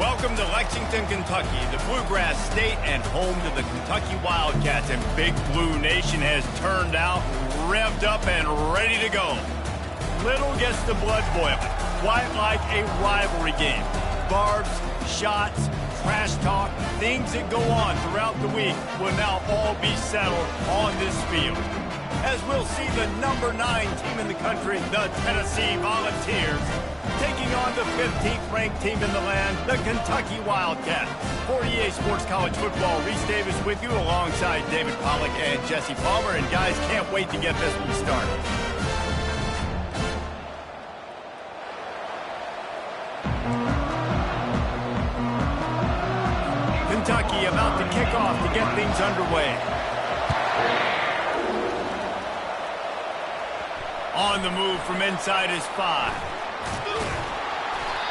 Welcome to Lexington, Kentucky, the Bluegrass State and home to the Kentucky Wildcats. And Big Blue Nation has turned out, revved up, and ready to go. Little gets the blood boiling, quite like a rivalry game. Barbs, shots, trash talk, things that go on throughout the week will now all be settled on this field. As we'll see the number 9 team in the country, the Tennessee Volunteers, taking on the 15th ranked team in the land, the Kentucky Wildcats. For EA Sports College Football, Reese Davis with you alongside David Pollack and Jesse Palmer. And guys, can't wait to get this one started. Kentucky about to kick off to get things underway. On the move from inside his 5.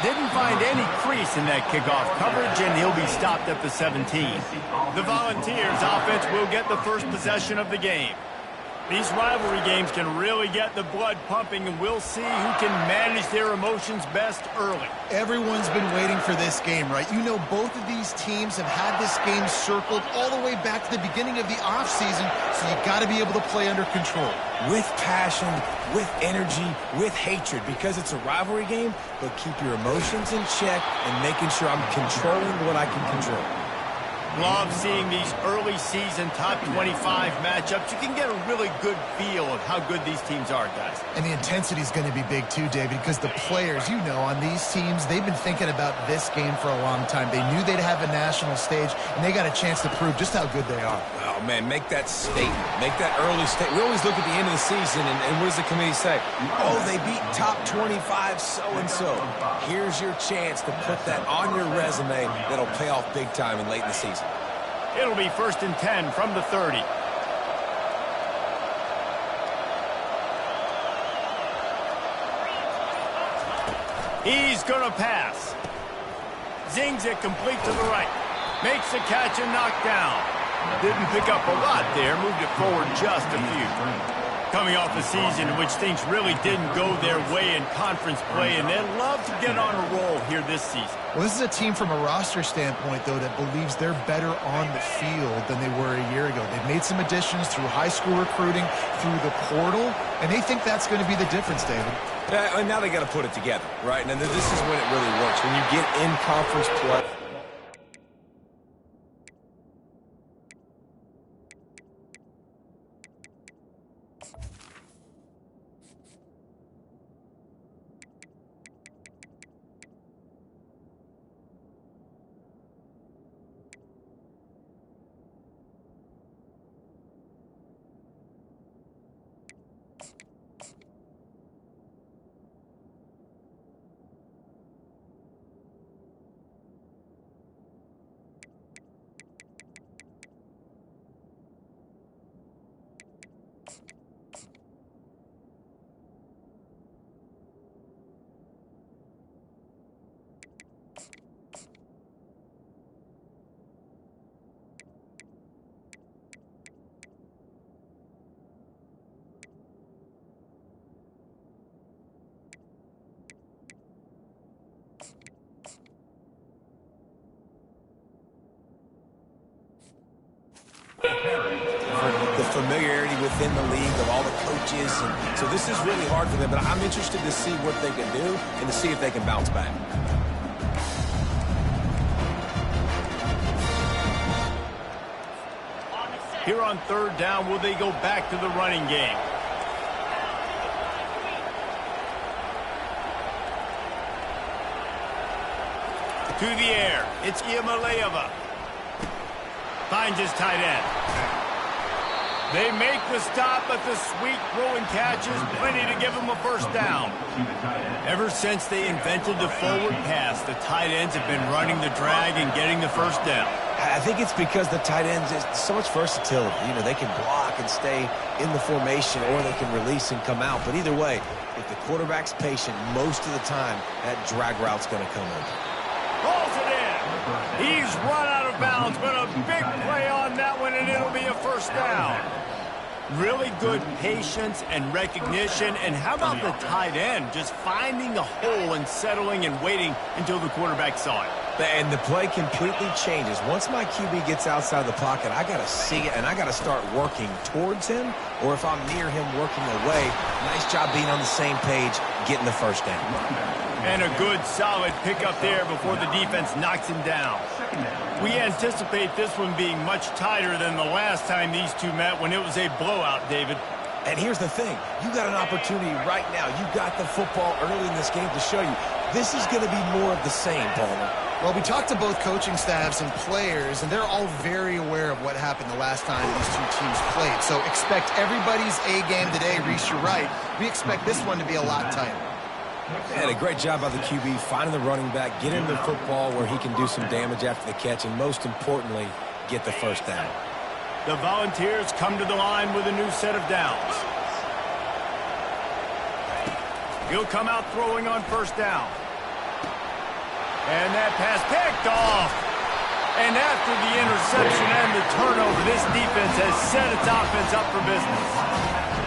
Didn't find any crease in that kickoff coverage, and he'll be stopped at the 17. The Volunteers offense will get the first possession of the game. These rivalry games can really get the blood pumping, and we'll see who can manage their emotions best early. Everyone's been waiting for this game, right? You know, both of these teams have had this game circled all the way back to the beginning of the offseason, so you got to be able to play under control. With passion, with energy, with hatred, because it's a rivalry game, but keep your emotions in check and making sure I'm controlling what I can control. Love seeing these early season top 25 matchups. You can get a really good feel of how good these teams are, guys. And the intensity is going to be big too, David, because the players, you know, on these teams, they've been thinking about this game for a long time. They knew they'd have a national stage, and they got a chance to prove just how good they are. Oh, man, make that statement. Make that early statement. We always look at the end of the season, and what does the committee say? Oh, they beat top 25 so-and-so. Here's your chance to put that on your resume that'll pay off big time in late in the season. It'll be 1st and 10 from the 30. He's going to pass. Zings it complete to the right. Makes the catch and knocked down. Didn't pick up a lot there. Moved it forward just a few. Coming off a season in which things really didn't go their way in conference play, and they'd love to get on a roll here this season. Well, this is a team from a roster standpoint, though, that believes they're better on the field than they were a year ago. They've made some additions through high school recruiting, through the portal, and they think that's going to be the difference, David. Yeah, and now they got to put it together, right? And this is when it really works. When you get in conference play. The familiarity within the league of all the coaches, and so this is really hard for them, but I'm interested to see what they can do and to see if they can bounce back. Here on 3rd down, will they go back to the running game? To the air, it's Ncaa25. Finds his tight end. They make the stop, but the sweet throw and catch is plenty to give them a first down. Ever since they invented the forward pass, the tight ends have been running the drag and getting the first down. I think it's because the tight ends is so much versatility. You know, they can block and stay in the formation, or they can release and come out. But either way, if the quarterback's patient, most of the time, that drag route's going to come in. Rolls it in. He's run out of bounds, but a big play on that one, and it'll be a first down. Really good patience and recognition. And how about the tight end just finding the hole and settling and waiting until the quarterback saw it? And the play completely changes. Once my QB gets outside the pocket, I got to see it, and I got to start working towards him, or if I'm near him working away, nice job being on the same page, getting the first down. And a good, solid pickup there before the defense knocks him down. We anticipate this one being much tighter than the last time these two met when it was a blowout, David. And here's the thing. You got an opportunity right now. You got the football early in this game to show you. This is going to be more of the same, Palmer. Well, we talked to both coaching staffs and players, and they're all very aware of what happened the last time these two teams played. So expect everybody's A game today. Reese, you're right. We expect this one to be a lot tighter. And a great job by the QB finding the running back, get him the football where he can do some damage after the catch, and most importantly, get the first down. The Volunteers come to the line with a new set of downs. He'll come out throwing on first down. And that pass picked off. And after the interception and the turnover, this defense has set its offense up for business.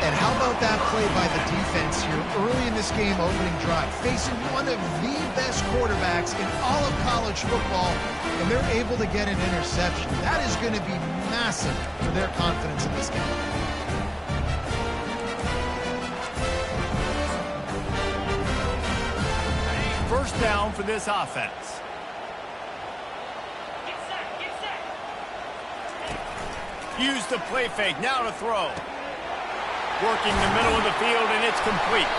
And how about that play by the defense here early in this game, opening drive, facing one of the best quarterbacks in all of college football, and they're able to get an interception. That is going to be massive for their confidence in this game. First down for this offense. Use the play fake, now to throw. Working the middle of the field, and it's complete.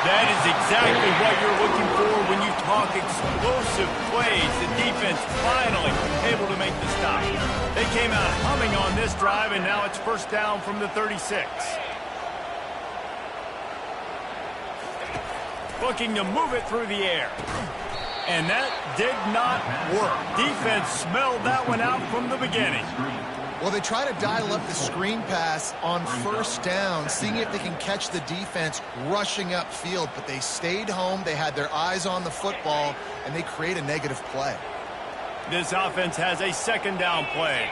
That is exactly what you're looking for when you talk explosive plays. The defense finally able to make the stop. They came out humming on this drive, and now it's first down from the 36. Looking to move it through the air. And that did not work. Defense smelled that one out from the beginning. Well, they try to dial up the screen pass on first down, seeing if they can catch the defense rushing upfield, but they stayed home, they had their eyes on the football, and they create a negative play. This offense has a second down play.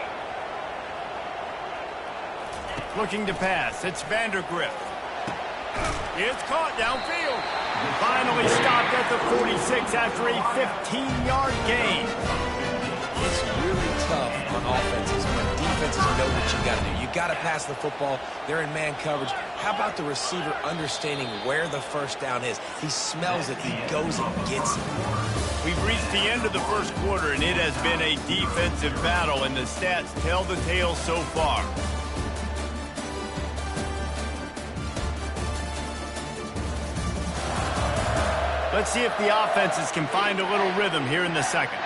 Looking to pass, it's Vandergrift. It's caught downfield. Finally stopped at the 46 after a 15-yard gain. It's really tough on offenses when defenses know what you got to do. You got to pass the football. They're in man coverage. How about the receiver understanding where the first down is? He smells it. He goes and gets it. We've reached the end of the first quarter, and it has been a defensive battle, and the stats tell the tale so far. Let's see if the offenses can find a little rhythm here in the second.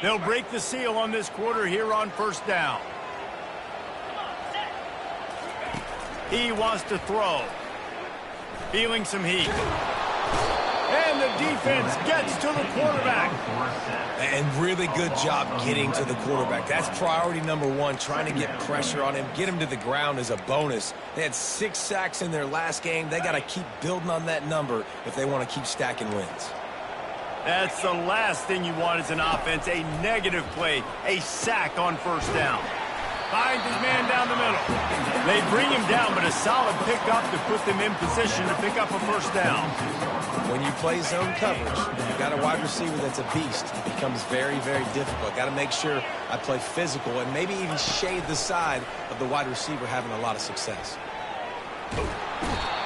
They'll break the seal on this quarter here on first down. He wants to throw. Feeling some heat. And the defense gets to the quarterback. And really good job getting to the quarterback. That's priority number one, trying to get pressure on him. Get him to the ground is a bonus. They had 6 sacks in their last game. They got to keep building on that number if they want to keep stacking wins. That's the last thing you want as an offense, a negative play, a sack on first down. Finds his man down the middle. They bring him down, but a solid pickup to put them in position to pick up a first down. When you play zone coverage, you got a wide receiver that's a beast. It becomes very, very difficult. Got to make sure I play physical and maybe even shade the side of the wide receiver having a lot of success.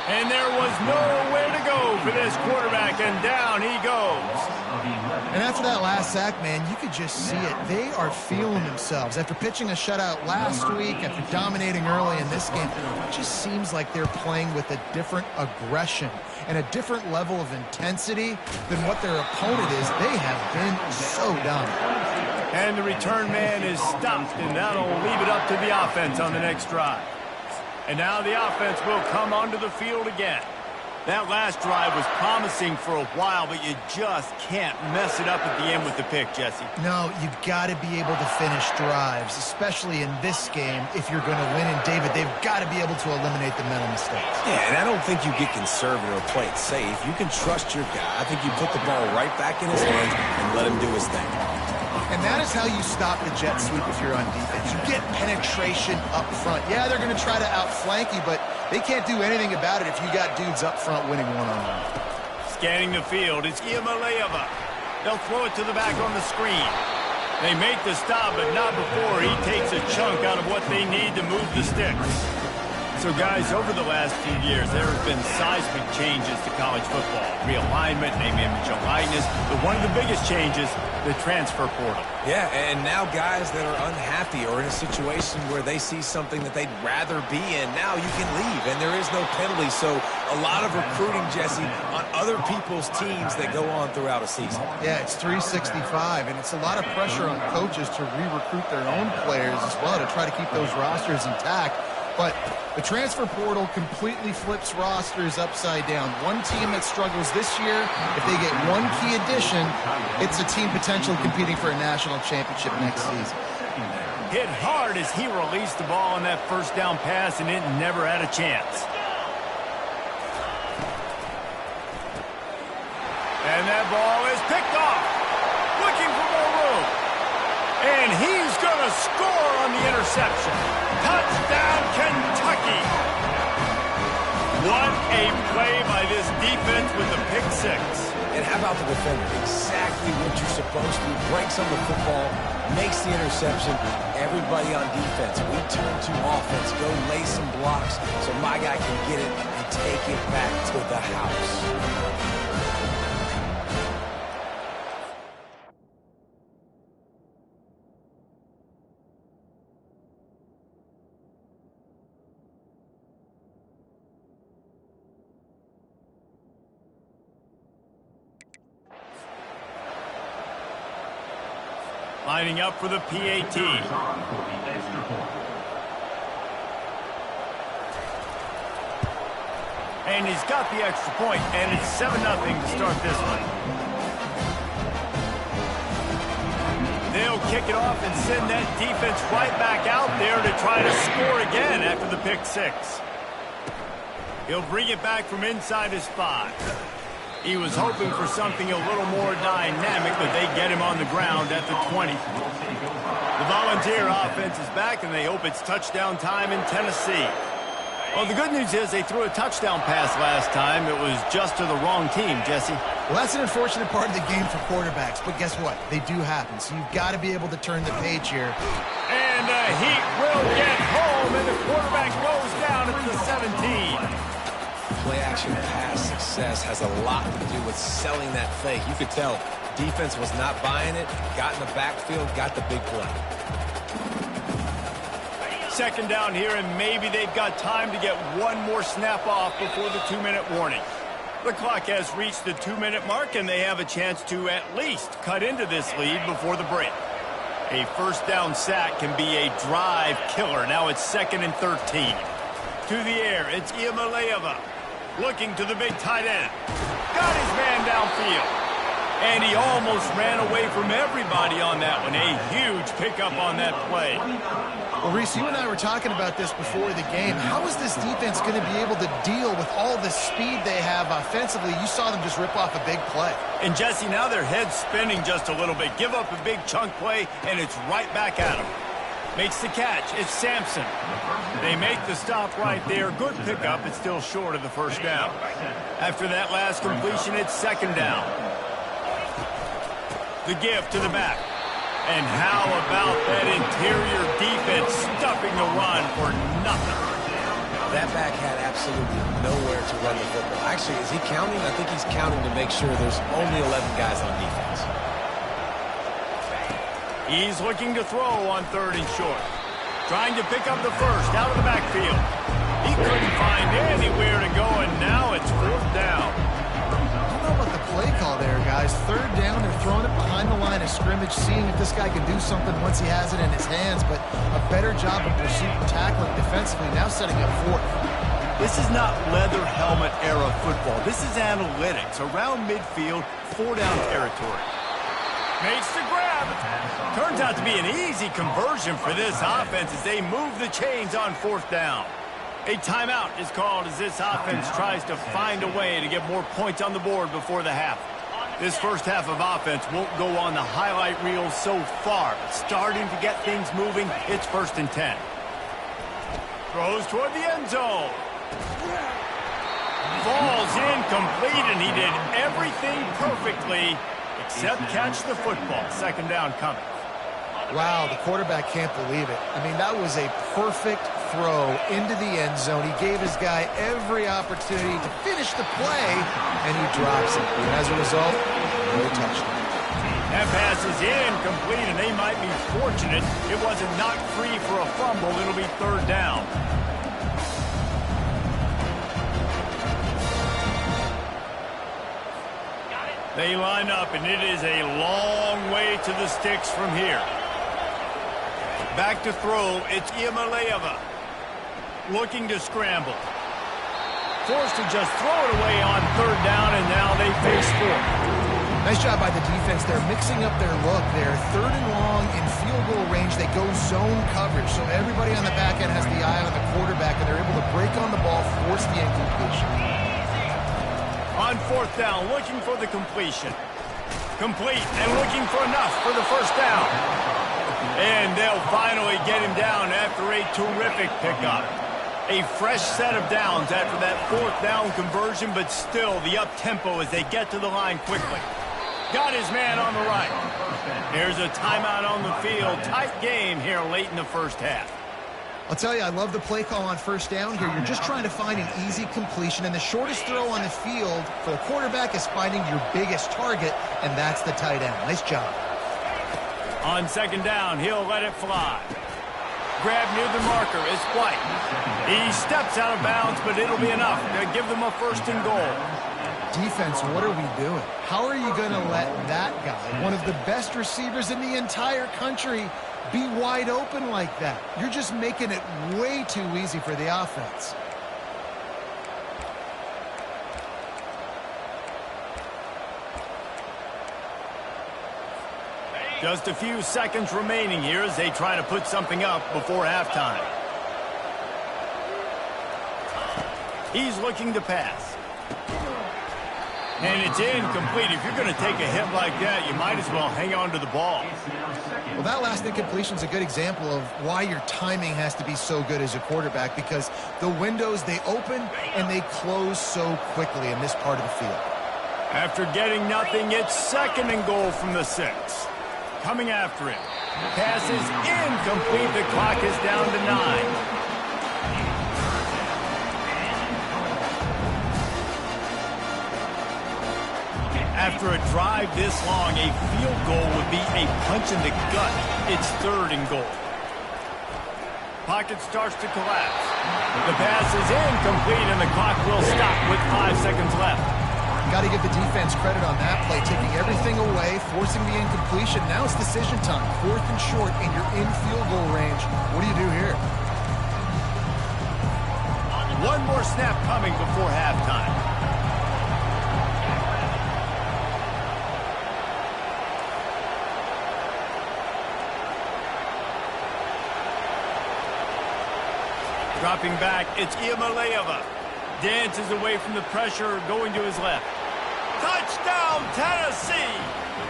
And there was nowhere to go for this quarterback, and down he goes. And after that last sack, man, you could just see it. They are feeling themselves. After pitching a shutout last week, after dominating early in this game, it just seems like they're playing with a different aggression and a different level of intensity than what their opponent is. They have been so dominant. And the return man is stopped, and that'll leave it up to the offense on the next drive. And now the offense will come onto the field again. That last drive was promising for a while, but you just can't mess it up at the end with the pick, Jesse. No, you've got to be able to finish drives, especially in this game if you're going to win. And, David, they've got to be able to eliminate the mental mistakes. Yeah, and I don't think you get conservative or play it safe. You can trust your guy. I think you put the ball right back in his hands and let him do his thing. And that is how you stop the jet sweep if you're on defense. You get penetration up front. Yeah, they're going to try to outflank you, but they can't do anything about it if you got dudes up front winning one-on-one. Scanning the field, it's Ncaa25. They'll throw it to the back on the screen. They make the stop, but not before he takes a chunk out of what they need to move the sticks. So, guys, over the last few years, there have been seismic changes to college football. Realignment, name, image, and likeness. But one of the biggest changes, the transfer portal. Yeah, and now guys that are unhappy or in a situation where they see something that they'd rather be in, now you can leave, and there is no penalty. So a lot of recruiting, Jesse, on other people's teams that go on throughout a season. Yeah, it's 365, and it's a lot of pressure on coaches to re-recruit their own players as well to try to keep those rosters intact. But the transfer portal completely flips rosters upside down. One team that struggles this year, if they get one key addition, it's a team potentially competing for a national championship next season. Hit hard as he released the ball on that first down pass, and it never had a chance. And that ball is picked off. Looking for more room. And he's going to score on the interception. Touchdown, Kentucky. What a play by this defense with the pick six. And how about the defender? Exactly what you're supposed to. Breaks on the football, makes the interception. Everybody on defense, we turn to offense. Go lay some blocks so my guy can get it and take it back to the house. Lining up for the PAT. And he's got the extra point, and it's 7-0 to start this one. They'll kick it off and send that defense right back out there to try to score again after the pick six. He'll bring it back from inside his 5. He was hoping for something a little more dynamic, but they get him on the ground at the 20. The Volunteer offense is back, and they hope it's touchdown time in Tennessee. Well, the good news is they threw a touchdown pass last time. It was just to the wrong team, Jesse. Well, that's an unfortunate part of the game for quarterbacks, but guess what? They do happen, so you've got to be able to turn the page here. And he will get home, and the quarterback goes down at the 17. Play-action pass success has a lot to do with selling that fake. You could tell defense was not buying it, got in the backfield, got the big play. Second down here, and maybe they've got time to get one more snap off before the 2-minute warning. The clock has reached the 2-minute mark, and they have a chance to at least cut into this lead before the break. A first down sack can be a drive killer. Now it's 2nd and 13. To the air, it's Iamaleava. Looking to the big tight end. Got his man downfield. And he almost ran away from everybody on that one. A huge pickup on that play. Well, Reese, you and I were talking about this before the game. How is this defense going to be able to deal with all the speed they have offensively? You saw them just rip off a big play. And, Jesse, now their head's spinning just a little bit. Give up a big chunk play, and it's right back at them. Makes the catch. It's Sampson. They make the stop right there. Good pickup. It's still short of the first down. After that last completion, it's 2nd down. The give to the back. And how about that interior defense stuffing the run for nothing? That back had absolutely nowhere to run the football. Actually, is he counting? I think he's counting to make sure there's only 11 guys on defense. He's looking to throw on 3rd and short. Trying to pick up the first out of the backfield. He couldn't find anywhere to go, and now it's 4th down. I don't know about the play call there, guys. 3rd down, they're throwing it behind the line of scrimmage, seeing if this guy can do something once he has it in his hands, but a better job of pursuit and tackling defensively, now setting up 4th. This is not leather helmet era football. This is analytics. Around midfield, 4-down territory. Makes the grab. Turns out to be an easy conversion for this offense as they move the chains on 4th down. A timeout is called as this offense tries to find a way to get more points on the board before the half. This first half of offense won't go on the highlight reel so far, but starting to get things moving, it's 1st and 10. Throws toward the end zone. Falls incomplete, and he did everything perfectly Except catch the football. Second down coming. Wow, the quarterback can't believe it. I mean, that was a perfect throw into the end zone. He gave his guy every opportunity to finish the play, and he drops it. And as a result, no touchdown. That pass is incomplete, and they might be fortunate it wasn't knocked free for a fumble. It'll be third down. They line up, and it is a long way to the sticks from here. Back to throw, it's Ncaa25. Looking to scramble. Forced to just throw it away on third down, and now they face fourth. Nice job by the defense. They're mixing up their look there. Third and long in field goal range. They go zone coverage. So everybody on the back end has the eye on the quarterback, and they're able to break on the ball, force the incompletion. On fourth down, looking for the completion. Complete and looking for enough for the first down. And they'll finally get him down after a terrific pickup. A fresh set of downs after that fourth down conversion, but still the up-tempo as they get to the line quickly. Got his man on the right. Here's a timeout on the field. Tight game here late in the first half. I'll tell you, I love the play call on first down here. You're just trying to find an easy completion, and the shortest throw on the field for the quarterback is finding your biggest target, and that's the tight end. Nice job. On second down, he'll let it fly. Grab near the marker is White. He steps out of bounds, but it'll be enough to give them a first and goal. Defense, what are we doing? How are you going to let that guy, one of the best receivers in the entire country, be wide open like that? You're just making it way too easy for the offense. Just a few seconds remaining here as they try to put something up before halftime. He's looking to pass. And it's incomplete. If you're going to take a hit like that, you might as well hang on to the ball. Well, that last incompletion is a good example of why your timing has to be so good as a quarterback, because the windows, they open and they close so quickly in this part of the field. After getting nothing, it's second and goal from the 6. Coming after it. Pass is incomplete. The clock is down to 9. After a drive this long, a field goal would be a punch in the gut. It's third and goal. Pocket starts to collapse. The pass is incomplete, and the clock will stop with 5 seconds left. Got to give the defense credit on that play, taking everything away, forcing the incompletion. Now it's decision time. Fourth and short, and you're in field goal range. What do you do here? One more snap coming before halftime. Dropping back, it's Ncaa25. Dances away from the pressure, going to his left. Touchdown, Tennessee!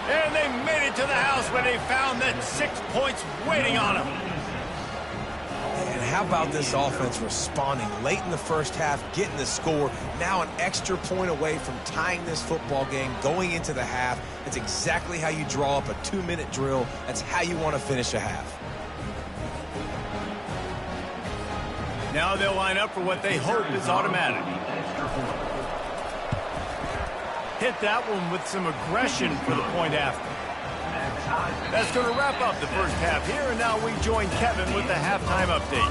And they made it to the house when they found that 6 points waiting on them. And how about this offense responding late in the first half, getting the score, now an extra point away from tying this football game, going into the half. That's exactly how you draw up a 2-minute drill. That's how you want to finish a half. Now they'll line up for what they hope is automatic. Hit that one with some aggression for the point after. That's going to wrap up the first half here, and now we join Kevin with the halftime update.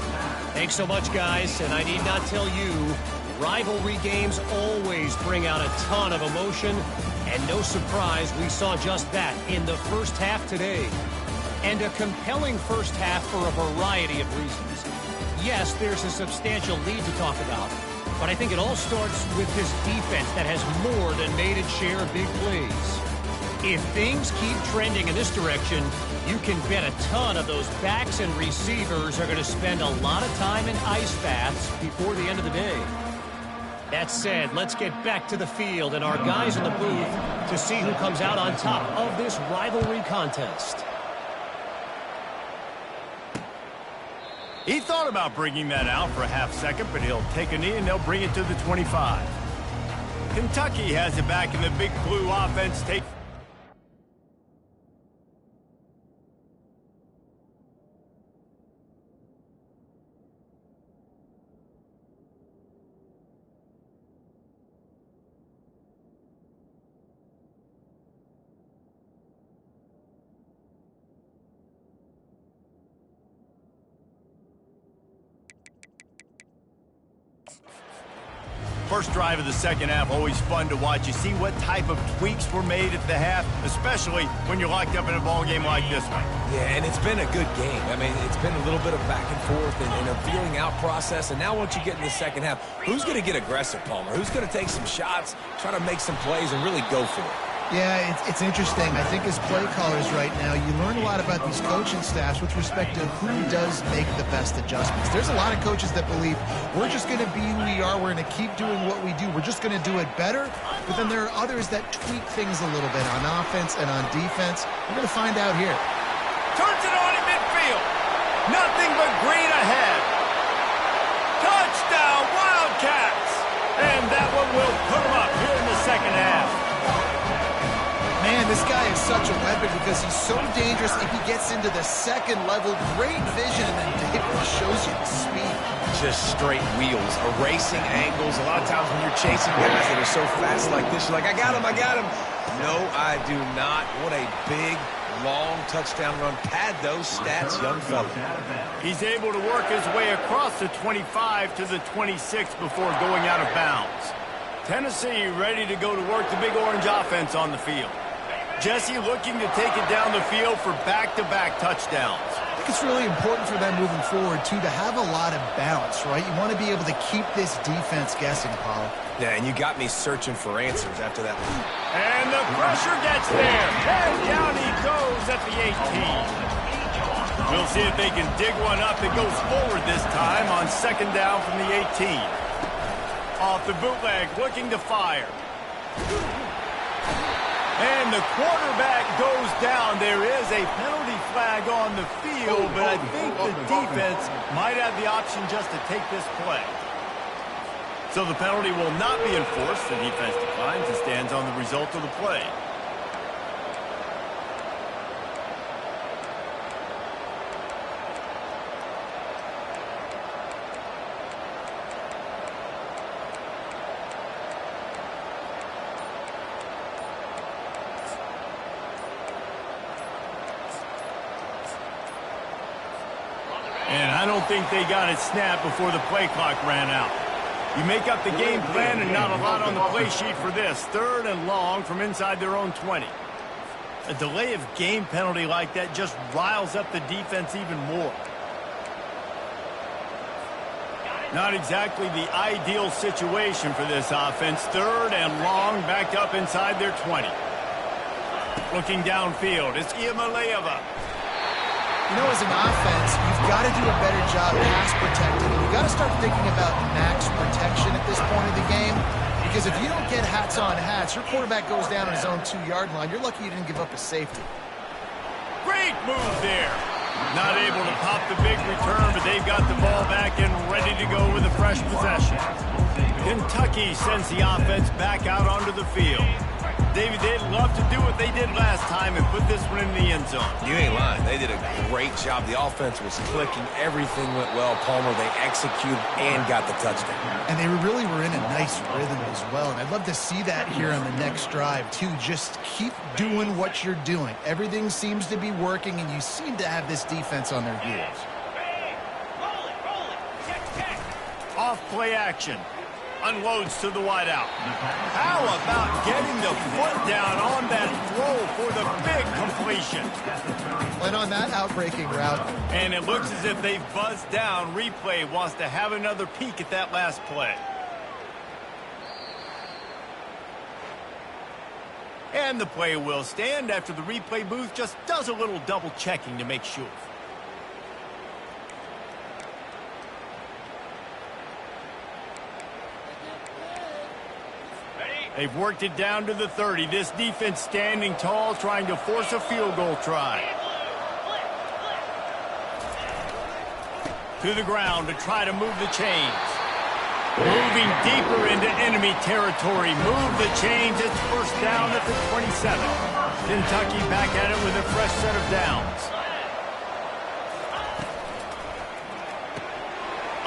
Thanks so much, guys, and I need not tell you, rivalry games always bring out a ton of emotion, and no surprise, we saw just that in the first half today. And a compelling first half for a variety of reasons. Yes, there's a substantial lead to talk about, but I think it all starts with this defense that has more than made its share of big plays. If things keep trending in this direction, you can bet a ton of those backs and receivers are going to spend a lot of time in ice baths before the end of the day. That said, let's get back to the field and our guys in the booth to see who comes out on top of this rivalry contest. He thought about bringing that out for a half second, but he'll take a knee and they'll bring it to the 25. Kentucky has it back in the big blue offense. First drive of the second half, always fun to watch. You see what type of tweaks were made at the half, especially when you're locked up in a ball game like this one. Yeah, and it's been a good game. I mean, it's been a little bit of back and forth and a feeling out process. And now once you get in the second half, who's going to get aggressive, Palmer? Who's going to take some shots, try to make some plays, and really go for it? Yeah, it's interesting. I think as play callers right now, you learn a lot about these coaching staffs with respect to who does make the best adjustments. There's a lot of coaches that believe we're just going to be who we are. We're going to keep doing what we do. We're just going to do it better. But then there are others that tweak things a little bit on offense and on defense. We're going to find out here. Turns it on in midfield. Nothing but green ahead. Touchdown, Wildcats! And that one will put them up here in the second half. Man, this guy is such a weapon because he's so dangerous if he gets into the second level. Great vision, and then David shows you the speed. Just straight wheels, erasing angles. A lot of times when you're chasing guys that are so fast like this, you're like, I got him, I got him. No, I do not. What a big, long touchdown run. Pad those stats, young fella. He's able to work his way across the 25 to the 26 before going out of bounds. Tennessee ready to go to work the big orange offense on the field. Jesse looking to take it down the field for back-to-back touchdowns. I think it's really important for them moving forward, too, to have a lot of balance, right? You want to be able to keep this defense guessing, Paul. Yeah, and you got me searching for answers after that. And the pressure gets there. And down he goes at the 18. We'll see if they can dig one up that goes forward this time on second down from the 18. Off the bootleg, looking to fire. And the quarterback goes down. There is a penalty flag on the field, but I think the defense might have the option just to take this play. So the penalty will not be enforced. The defense declines and stands on the result of the play. And I don't think they got it snapped before the play clock ran out. You make up the game plan and not a lot on the play sheet for this. Third and long from inside their own 20. A delay of game penalty like that just riles up the defense even more. Not exactly the ideal situation for this offense. Third and long, backed up inside their 20. Looking downfield, it's Iamaleava. You know, as an offense, you've got to do a better job pass protecting. You've got to start thinking about max protection at this point of the game. Because if you don't get hats on hats, your quarterback goes down on his own 2-yard line. You're lucky you didn't give up a safety. Great move there. Not able to pop the big return, but they've got the ball back and ready to go with a fresh possession. Kentucky sends the offense back out onto the field. David, they'd love to do what they did last time and put this one in the end zone. You ain't lying. They did a great job. The offense was clicking. Everything went well. Palmer, they executed and got the touchdown. And they really were in a nice rhythm as well. And I'd love to see that here on the next drive, too. Just keep doing what you're doing. Everything seems to be working, and you seem to have this defense on their heels. Off play action. Unloads to the wideout. How about getting the foot down on that throw for the big completion? And on that outbreaking route. And it looks as if they've buzzed down. Replay wants to have another peek at that last play. And the play will stand after the replay booth just does a little double checking to make sure. They've worked it down to the 30. This defense standing tall, trying to force a field goal try. To the ground to try to move the chains. Moving deeper into enemy territory. Move the chains. It's first down at the 27. Kentucky back at it with a fresh set of downs.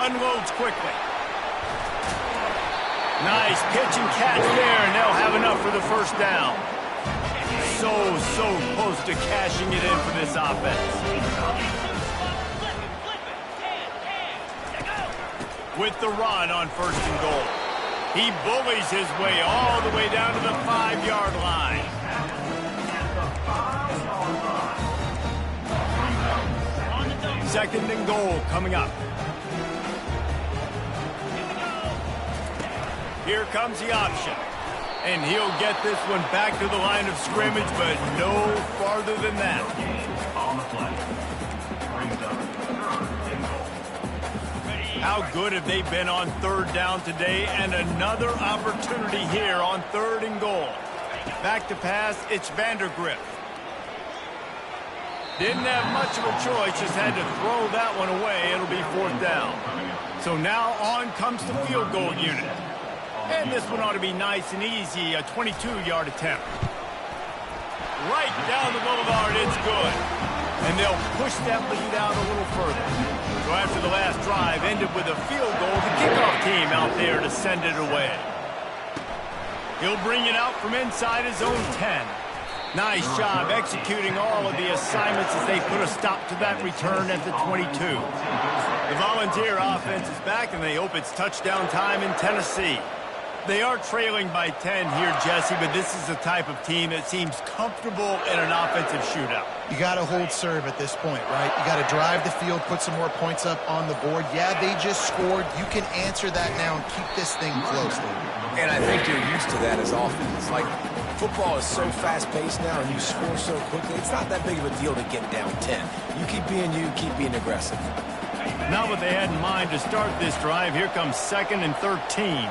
Unloads quickly. Nice pitch and catch there, and they'll have enough for the first down. So close to cashing it in for this offense. With the run on first and goal. He bullies his way all the way down to the 5-yard line. Second and goal coming up. Here comes the option. And he'll get this one back to the line of scrimmage, but no farther than that. How good have they been on third down today? And another opportunity here on third and goal. Back to pass, it's Vandergrift. Didn't have much of a choice, just had to throw that one away. It'll be fourth down. So now on comes the field goal unit. And this one ought to be nice and easy, a 22-yard attempt. Right down the boulevard, it's good. And they'll push that lead out a little further. So after the last drive ended with a field goal, the kickoff team out there to send it away. He'll bring it out from inside his own 10. Nice job executing all of the assignments as they put a stop to that return at the 22. The Volunteer offense is back, and they hope it's touchdown time in Tennessee. They are trailing by 10 here, Jesse, but this is the type of team that seems comfortable in an offensive shootout. You got to hold serve at this point, right? You got to drive the field, put some more points up on the board. Yeah, they just scored. You can answer that now and keep this thing close. And I think you're used to that as offense. Like, football is so fast-paced now, and you score so quickly, it's not that big of a deal to get down 10. You keep being aggressive. Not what they had in mind to start this drive. Here comes 2nd and 13.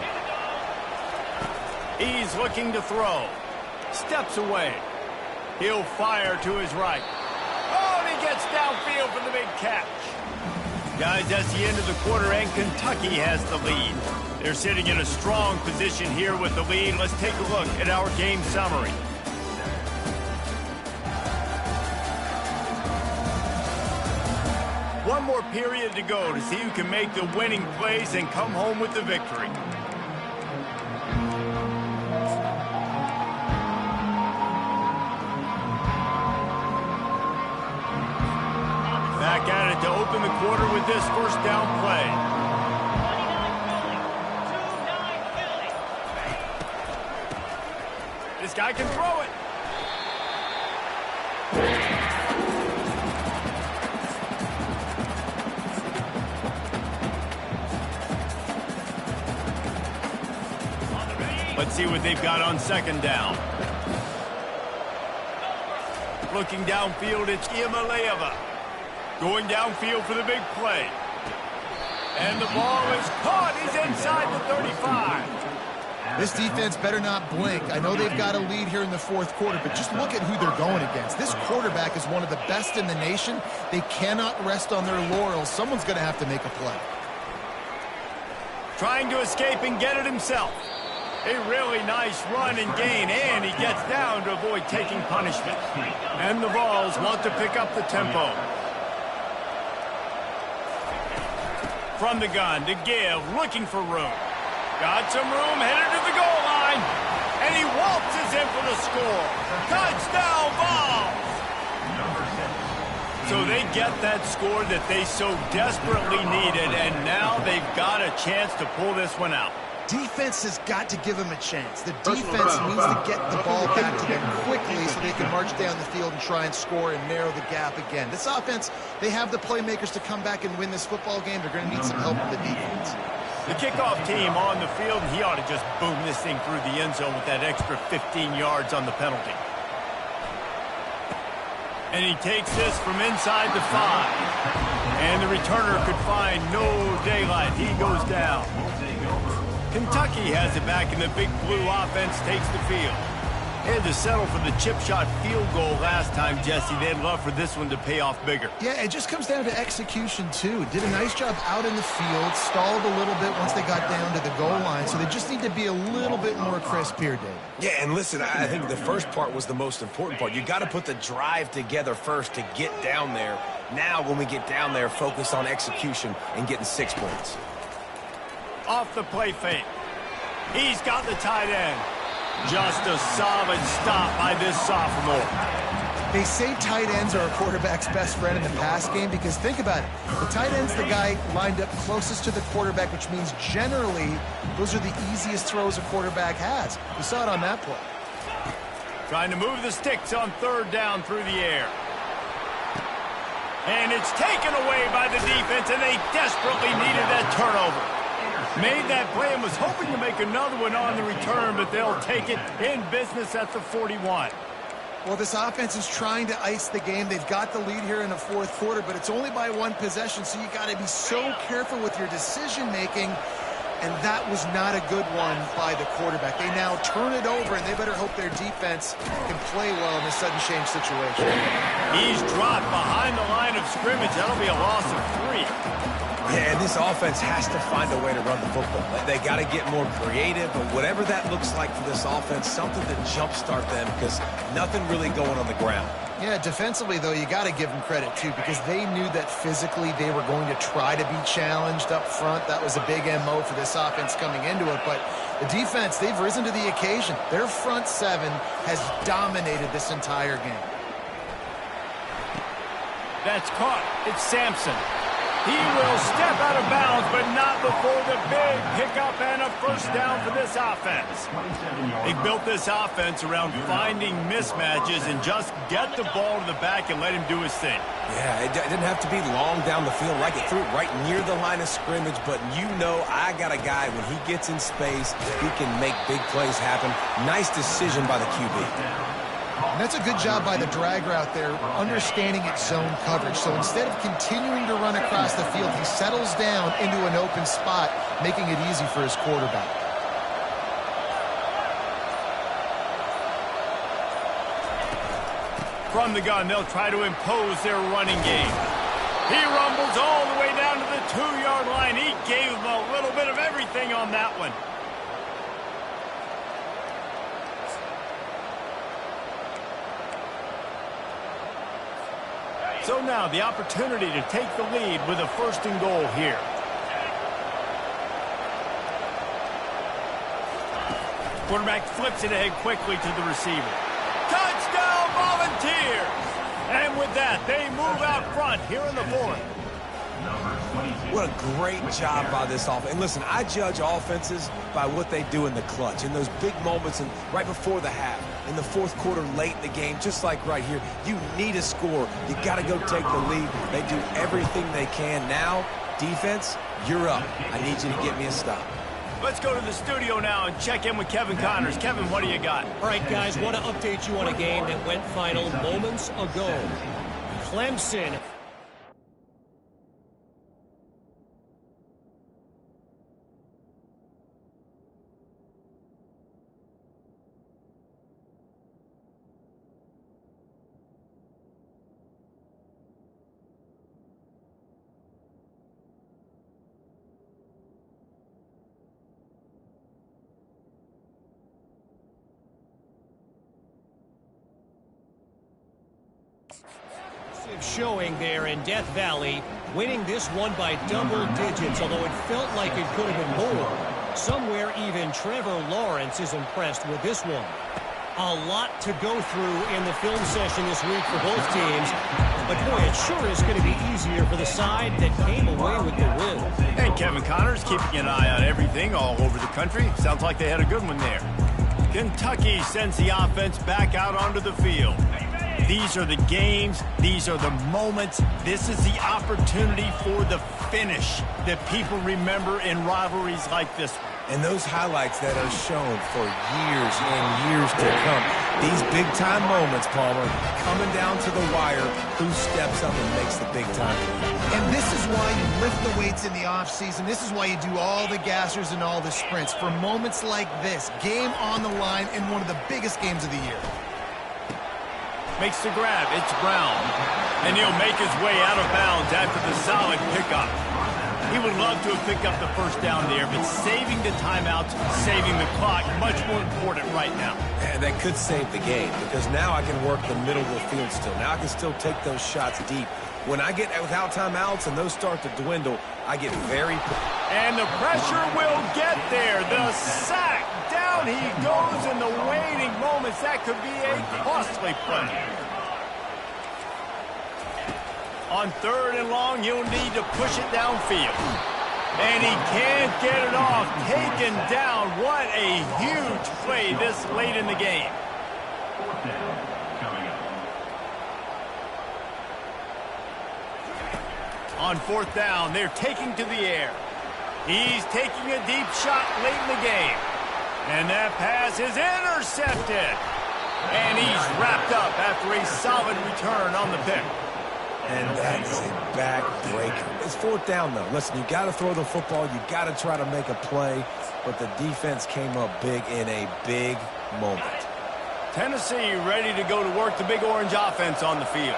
He's looking to throw. Steps away. He'll fire to his right. Oh, and he gets downfield for the big catch. Guys, that's the end of the quarter, and Kentucky has the lead. They're sitting in a strong position here with the lead. Let's take a look at our game summary. One more period to go to see who can make the winning plays and come home with the victory. Back at it to open the quarter with this first down play. This guy can throw it. Let's see what they've got on second down. Looking downfield, it's Ncaa25. Going downfield for the big play. And the ball is caught. He's inside the 35. This defense better not blink. I know they've got a lead here in the fourth quarter, but just look at who they're going against. This quarterback is one of the best in the nation. They cannot rest on their laurels. Someone's going to have to make a play. Trying to escape and get it himself. A really nice run and gain, and he gets down to avoid taking punishment. And the Vols want to pick up the tempo. From the gun to give, looking for room. Got some room, headed to the goal line. And he waltzes in for the score. Touchdown, Vols! So they get that score that they so desperately needed, and now they've got a chance to pull this one out. Defense has got to give them a chance. The defense needs to get the ball back to them quickly so they can march down the field and try and score and narrow the gap again. This offense, they have the playmakers to come back and win this football game. They're going to need some help from the defense. The kickoff team on the field, and he ought to just boom this thing through the end zone with that extra 15 yards on the penalty. And he takes this from inside the 5. And the returner could find no daylight. He goes down. Kentucky has it back, and the Big Blue offense takes the field. They had to settle for the chip shot field goal last time, Jesse. They'd love for this one to pay off bigger. Yeah, it just comes down to execution, too. Did a nice job out in the field, stalled a little bit once they got down to the goal line, so they just need to be a little bit more crisp here, Dave. Yeah, and listen, I think the first part was the most important part. You got to put the drive together first to get down there. Now, when we get down there, focus on execution and getting 6 points. Off the play fake. He's got the tight end. Just a solid stop by this sophomore. They say tight ends are a quarterback's best friend in the pass game because think about it. The tight end's the guy lined up closest to the quarterback, which means generally those are the easiest throws a quarterback has. You saw it on that play. Trying to move the sticks on third down through the air. And it's taken away by the defense, and they desperately needed that turnover. Made that play and was hoping to make another one on the return, but they'll take it in business at the 41. Well, this offense is trying to ice the game. They've got the lead here in the fourth quarter, but it's only by one possession, so you got to be so careful with your decision-making, and that was not a good one by the quarterback. They now turn it over, and they better hope their defense can play well in this sudden change situation. He's dropped behind the line of scrimmage. That'll be a loss of 3. Yeah, and this offense has to find a way to run the football. They got to get more creative, but whatever that looks like for this offense, something to jumpstart them because nothing really going on the ground. Yeah, defensively, though, you got to give them credit, too, because they knew that physically they were going to try to be challenged up front. That was a big MO for this offense coming into it, but the defense, they've risen to the occasion. Their front seven has dominated this entire game. That's caught. It's Sampson. He will step out of bounds, but not before the big pickup and a first down for this offense. They built this offense around finding mismatches and just get the ball to the back and let him do his thing. Yeah, it didn't have to be long down the field. Right, it threw it right near the line of scrimmage, but you know I got a guy, when he gets in space, he can make big plays happen. Nice decision by the QB. And that's a good job by the drag route there, understanding its zone coverage. So instead of continuing to run across the field, he settles down into an open spot, making it easy for his quarterback. From the gun, they'll try to impose their running game. He rumbles all the way down to the 2-yard line. He gave them a little bit of everything on that one. So now the opportunity to take the lead with a 1st and goal here. Quarterback flips it ahead quickly to the receiver. Touchdown, Volunteers! And with that, they move out front here in the 4th. What a great job by this offense. And listen, I judge offenses by what they do in the clutch, in those big moments and right before the half, in the 4th quarter, late in the game, just like right here. You need a score. You got to go take the lead. They do everything they can. Now, defense, you're up. I need you to get me a stop. Let's go to the studio now and check in with Kevin Connors. Kevin, what do you got? All right, guys, want to update you on a game that went final moments ago. Clemson. Showing there in Death Valley, winning this one by double digits, although it felt like it could have been more. Somewhere even Trevor Lawrence is impressed with this one. A lot to go through in the film session this week for both teams, but boy, it sure is going to be easier for the side that came away with the win. And Kevin Connors keeping an eye on everything all over the country. Sounds like they had a good one there. Kentucky sends the offense back out onto the field. These are the games. These are the moments. This is the opportunity for the finish that people remember in rivalries like this one. And those highlights that are shown for years and years to come. These big-time moments, Palmer, coming down to the wire, who steps up and makes the big-time play. And this is why you lift the weights in the offseason. This is why you do all the gassers and all the sprints. For moments like this, game on the line in one of the biggest games of the year. Makes the grab. It's Brown. And he'll make his way out of bounds after the solid pickup. He would love to have picked up the first down there, but saving the timeouts, saving the clock, much more important right now. And that could save the game, because now I can work the middle of the field still. Now I can still take those shots deep. When I get without timeouts and those start to dwindle, I get very... And the pressure will get there. The sack. Down he goes in the waiting moments. That could be a costly play. On 3rd and long, he'll need to push it downfield. And he can't get it off. Taken down. What a huge play this late in the game. On 4th down, they're taking to the air. He's taking a deep shot late in the game. And that pass is intercepted. And he's wrapped up after a solid return on the pick. And that is a back-breaker. It's 4th down, though. Listen, you got to throw the football. You got to try to make a play. But the defense came up big in a big moment. Tennessee ready to go to work the Big Orange offense on the field.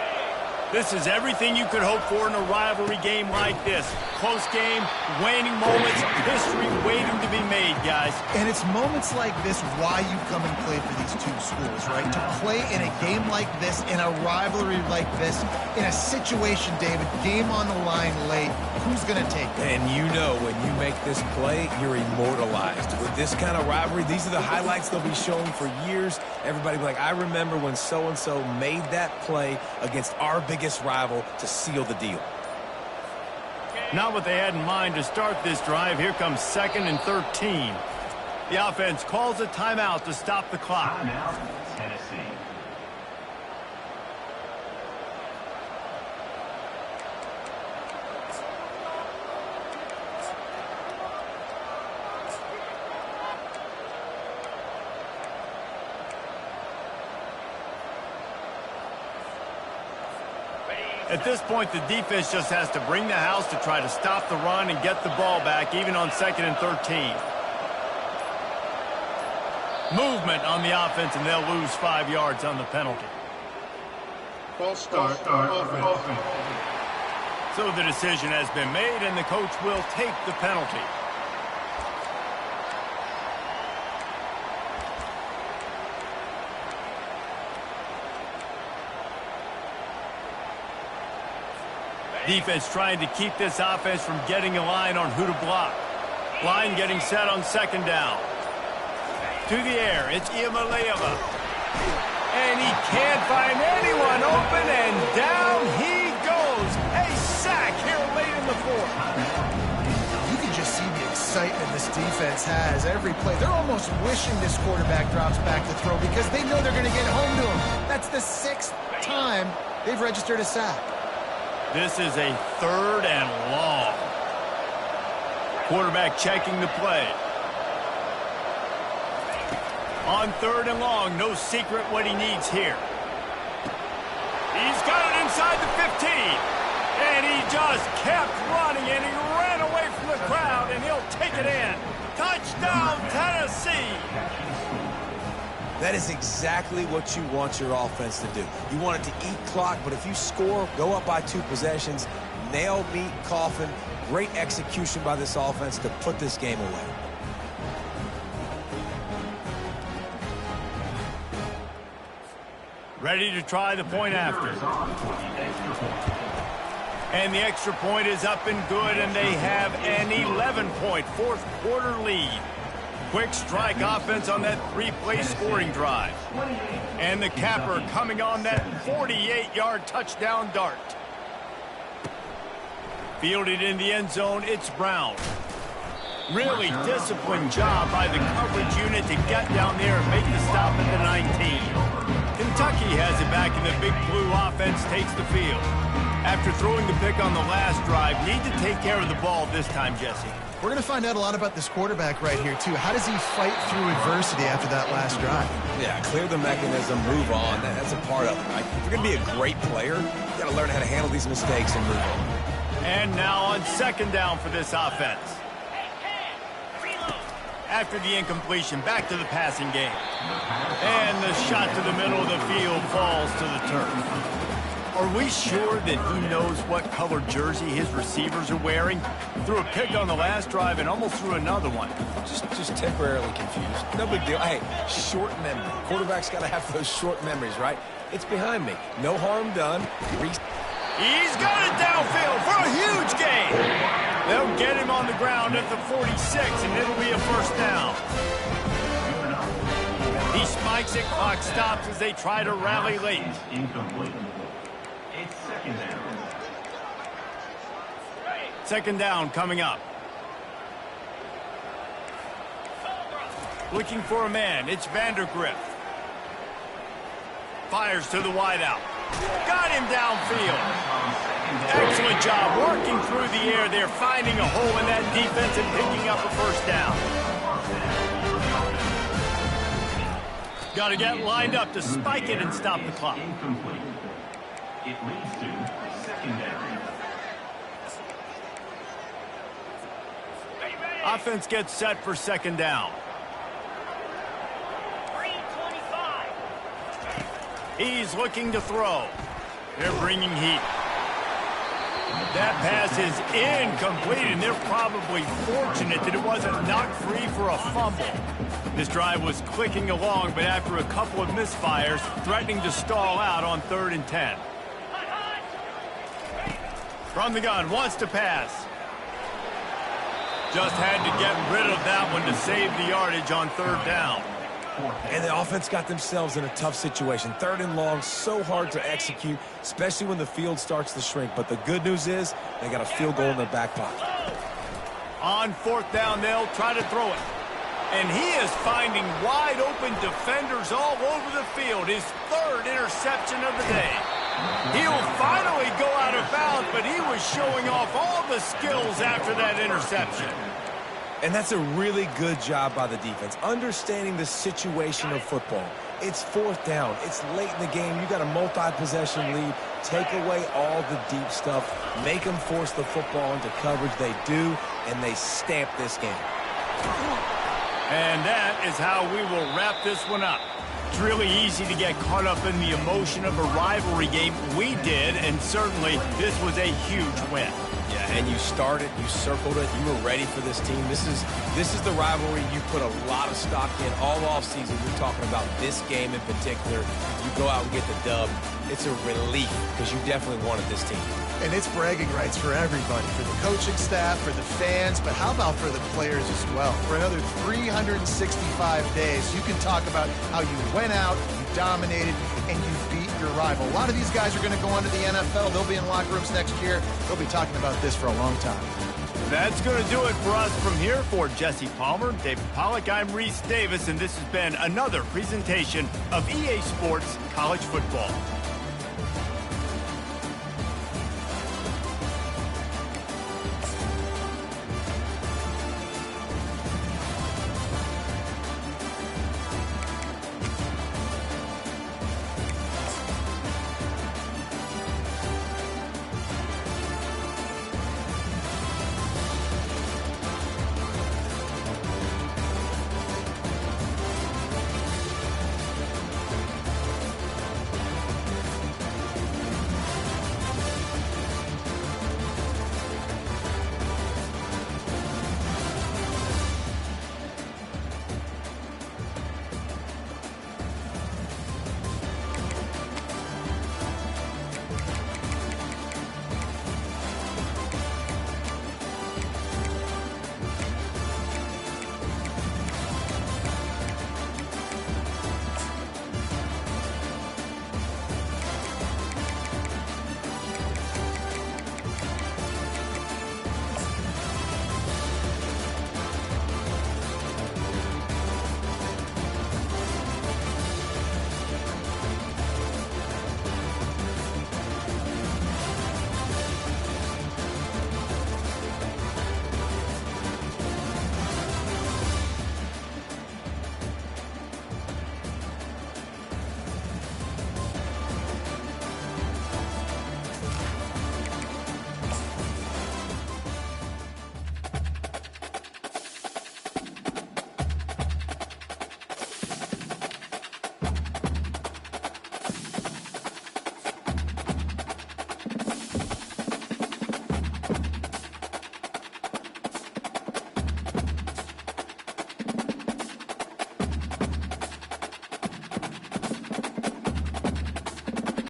This is everything you could hope for in a rivalry game like this. Close game, waning moments, history waiting to be made, guys. And it's moments like this why you come and play for these two schools, right? To play in a game like this, in a rivalry like this, in a situation, David, game on the line late, who's going to take it? And you know when you make this play, you're immortalized. With this kind of rivalry, these are the highlights they'll be showing for years. Everybody will be like, I remember when so-and-so made that play against our biggest rival to seal the deal. Not what they had in mind to start this drive. Here comes 2nd and 13. The offense calls a timeout to stop the clock. Timeout, Tennessee. At this point, the defense just has to bring the house to try to stop the run and get the ball back, even on 2nd and 13. Movement on the offense, and they'll lose 5 yards on the penalty. False start, offense. So the decision has been made, and the coach will take the penalty. Defense trying to keep this offense from getting a line on who to block. Line getting set on 2nd down. To the air, it's Iamaleava. And he can't find anyone open, and down he goes. A sack here late in the 4th. You can just see the excitement this defense has every play. They're almost wishing this quarterback drops back to throw because they know they're going to get home to him. That's the 6th time they've registered a sack. This is a 3rd and long. Quarterback checking the play. On 3rd and long, no secret what he needs here. He's got it inside the 15. And he just kept running, and he ran away from the crowd, and he'll take it in. Touchdown, Tennessee! That is exactly what you want your offense to do. You want it to eat clock, but if you score, go up by 2 possessions, nail, meet, coffin. Great execution by this offense to put this game away. Ready to try the point after. And the extra point is up and good, and they have an 11-point 4th quarter lead. Quick strike offense on that 3-play scoring drive. And the capper coming on that 48-yard touchdown dart. Fielded in the end zone, it's Brown. Really disciplined job by the coverage unit to get down there and make the stop at the 19. Kentucky has it back, and the Big Blue offense takes the field. After throwing the pick on the last drive, need to take care of the ball this time, Jesse. We're going to find out a lot about this quarterback right here, too. How does he fight through adversity after that last drive? Yeah, clear the mechanism, move on. That's a part of it, right? If you're going to be a great player, you got to learn how to handle these mistakes and move on. And now on 2nd down for this offense. After the incompletion, back to the passing game. And the shot to the middle of the field falls to the turf. Are we sure that he knows what color jersey his receivers are wearing? Threw a pick on the last drive and almost threw another one. Just temporarily confused. No big deal. Hey, short memory. Quarterback's got to have those short memories, right? It's behind me. No harm done. He's got it downfield for a huge gain. They'll get him on the ground at the 46, and it'll be a 1st down. He spikes it, clock stops as they try to rally late. Incomplete. It's 2nd down. Second down coming up. Looking for a man. It's Vandergrift. Fires to the wideout. Got him downfield. Excellent job working through the air there, finding a hole in that defense and picking up a first down. Got to get lined up to spike it and stop the clock. Incomplete. It leads to second down. Offense gets set for second down. He's looking to throw. They're bringing heat. That pass is incomplete, and they're probably fortunate that it wasn't knocked free for a fumble. This drive was clicking along, but after a couple of misfires, threatening to stall out on 3rd and 10. From the gun, wants to pass. Just had to get rid of that one to save the yardage on 3rd down. And the offense got themselves in a tough situation. 3rd and long, so hard to execute, especially when the field starts to shrink. But the good news is they got a field goal in their back pocket. On 4th down, they'll try to throw it. And he is finding wide open defenders all over the field. His 3rd interception of the day. He'll finally go out of bounds, but he was showing off all the skills after that interception. And that's a really good job by the defense, understanding the situation of football. It's 4th down. It's late in the game. You got a multi-possession lead. Take away all the deep stuff. Make them force the football into coverage. They do, and they stamp this game. And that is how we will wrap this one up. It's really easy to get caught up in the emotion of a rivalry game. We did, and certainly this was a huge win. Yeah, and you started, you circled it, you were ready for this team. This is the rivalry you put a lot of stock in all offseason. You're talking about this game in particular. You go out and get the dub. It's a relief because you definitely wanted this team. And it's bragging rights for everybody, for the coaching staff, for the fans, but how about for the players as well? For another 365 days, you can talk about how you went out, you dominated, and you beat your rival. A lot of these guys are going to go on to the NFL. They'll be in locker rooms next year. They'll be talking about this for a long time. That's going to do it for us from here. For Jesse Palmer, David Pollack, I'm Reese Davis, and this has been another presentation of EA Sports College Football.